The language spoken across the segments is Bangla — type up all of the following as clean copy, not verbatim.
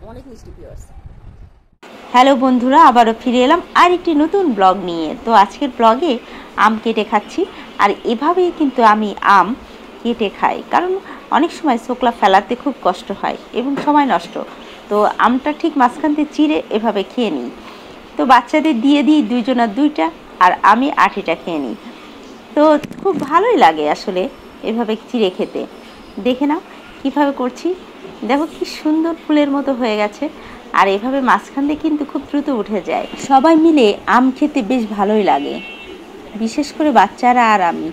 অনেক মিষ্টি ভিউয়ার্স। হ্যালো বন্ধুরা, আবারও ফিরে এলাম আর একটি নতুন ব্লগ নিয়ে। তো আজকের ব্লগে আম কেটে খাচ্ছি, আর এভাবেই কিন্তু আমি আম কেটে খাই, কারণ অনেক সময় ছোকলা ফেলাতে খুব কষ্ট হয় এবং সময় নষ্ট। তো আমটা ঠিক মাঝখান দিয়ে চিড়ে এভাবে খেয়ে নিই। তো বাচ্চাদের দিয়ে দিই দুইজনার দুইটা, আর আমি আটিটা খেয়ে নিই। তো খুব ভালোই লাগে আসলে এভাবে চিড়ে খেতে। দেখে নাও কীভাবে করছি, দেখো কি সুন্দর ফুলের মতো হয়ে গেছে। আর এভাবে মাঝখান দিয়ে কিন্তু খুব দ্রুত উঠে যায়। সবাই মিলে আম খেতে বেশ ভালোই লাগে, বিশেষ করে বাচ্চারা আর আমি।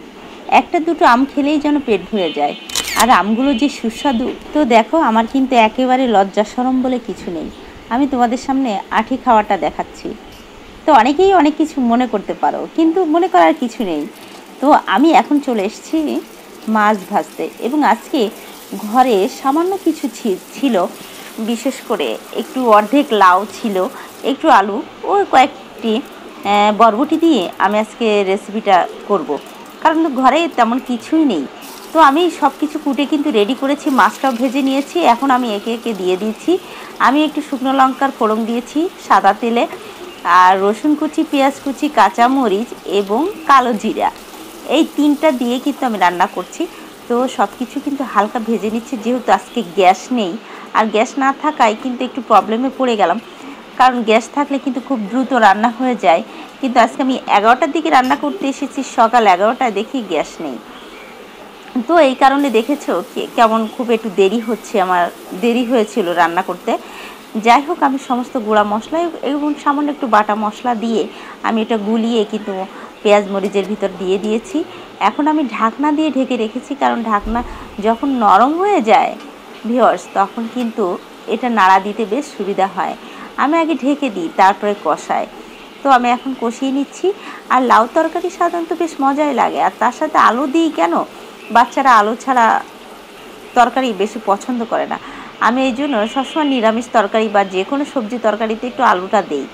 একটা দুটো আম খেলেই যেন পেট ভরে যায়, আর আমগুলো যে সুস্বাদু। তো দেখো, আমার কিন্তু একেবারে লজ্জা শরম বলে কিছু নেই। আমি তোমাদের সামনে আঁটি খাওয়াটা দেখাচ্ছি। তো অনেকেই অনেক কিছু মনে করতে পারো, কিন্তু মনে করার কিছু নেই। তো আমি এখন চলে এসেছি মাছ ভাজতে, এবং আজকে ঘরে সামান্য কিছু ছিল। বিশেষ করে একটু অর্ধেক লাউ ছিল, একটু আলু, ও কয়েকটি বরবটি দিয়ে আমি আজকে রেসিপিটা করব, কারণ ঘরে তেমন কিছুই নেই। তো আমি সব কিছু কুটে কিন্তু রেডি করেছি, মাছটাও ভেজে নিয়েছি। এখন আমি একে একে দিয়ে দিচ্ছি। আমি একটু শুকনো লঙ্কার ফোড়ন দিয়েছি সাদা তেলে, আর রসুন কুচি, পেঁয়াজ কুচি, কাঁচামরিচ এবং কালো জিরা, এই তিনটা দিয়ে কিন্তু আমি রান্না করছি। তো সব কিছু কিন্তু হালকা ভেজে নিচ্ছি, যেহেতু আজকে গ্যাস নেই। আর গ্যাস না থাকায় কিন্তু একটু প্রবলেমে পড়ে গেলাম, কারণ গ্যাস থাকলে কিন্তু খুব দ্রুত রান্না হয়ে যায়। কিন্তু আজকে আমি 11টার দিকে রান্না করতে এসেছি, সকাল 11টায় দেখি গ্যাস নেই। তো এই কারণে দেখেছো কেমন খুব একটু দেরি হচ্ছে, আমার দেরি হয়েছিল রান্না করতে। যাই হোক, আমি সমস্ত গুঁড়া মশলা এবং সামান্য একটু বাটা মশলা দিয়ে আমি এটা গুলিয়ে কিন্তু পেঁয়াজ মরিচের ভিতর দিয়ে দিয়েছি। এখন আমি ঢাকনা দিয়ে ঢেকে রেখেছি, কারণ ঢাকনা যখন নরম হয়ে যায় ভিউয়ার্স, তখন কিন্তু এটা নাড়া দিতে বেশ সুবিধা হয়। আমি আগে ঢেকে দিই, তারপরে কষাই। তো আমি এখন কষিয়ে নিচ্ছি। আর লাউ তরকারি সাধারণত বেশ মজাই লাগে, আর তার সাথে আলু দিই কেন, বাচ্চারা আলু ছাড়া তরকারি বেশি পছন্দ করে না। আমি এই জন্য সবসময় নিরামিষ তরকারি বা যে কোনো সবজি তরকারিতে একটু আলুটা দিই।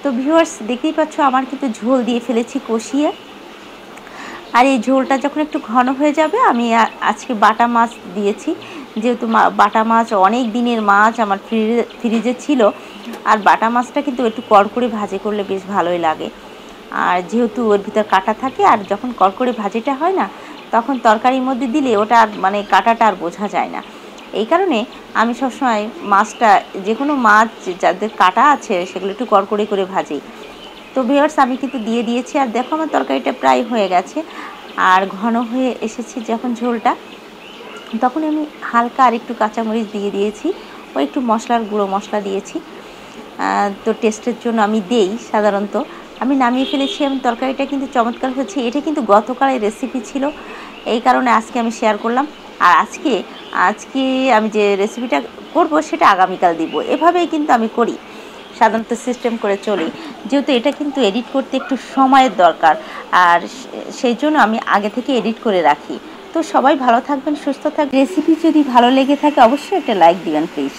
তো ভিউয়ার্স, দেখতেই পাচ্ছ আমার কিন্তু ঝোল দিয়ে ফেলেছি কষিয়ে। আর এই ঝোলটা যখন একটু ঘন হয়ে যাবে, আমি আজকে বাটা মাছ দিয়েছি, যেহেতু বাটা মাছ অনেক দিনের মাছ আমার ফ্রিজে ছিল। আর বাটা মাছটা কিন্তু একটু কড়কড়ে ভাজি করলে বেশ ভালোই লাগে। আর যেহেতু ওর ভিতর কাঁটা থাকে, আর যখন কড়কড়ে ভাজিটা হয় না, তখন তরকারির মধ্যে দিলে ওটা আর মানে কাঁটাটা আর বোঝা যায় না। এই কারণে আমি সবসময় মাছটা, যে কোনো মাছ যাদের কাঁটা আছে সেগুলো একটু কড়কড়ে করে ভাজি। তো ভিউয়ার্স, আমি কিন্তু দিয়ে দিয়েছি, আর দেখো আমার তরকারিটা প্রায় হয়ে গেছে। আর ঘন হয়ে এসেছে যখন ঝোলটা, তখন আমি হালকা আর একটু কাঁচামরিচ দিয়ে দিয়েছি, ও একটু মশলার গুঁড়ো মশলা দিয়েছি। তো টেস্টের জন্য আমি দেই সাধারণত। আমি নামিয়ে ফেলেছি, আমি তরকারিটা কিন্তু চমৎকার হয়েছে। এটা কিন্তু গতকালের রেসিপি ছিল, এই কারণে আজকে আমি শেয়ার করলাম। আর আজকে আজকে আমি যে রেসিপিটা করব সেটা আগামীকাল দিব, এভাবেই কিন্তু আমি করি, সাধারণত সিস্টেম করে চলি। যেহেতু এটা কিন্তু এডিট করতে একটু সময়ের দরকার, আর সেই জন্য আমি আগে থেকে এডিট করে রাখি। তো সবাই ভালো থাকবেন, সুস্থ থাকবেন। রেসিপি যদি ভালো লেগে থাকে অবশ্যই একটা লাইক দিবেন প্লিজ।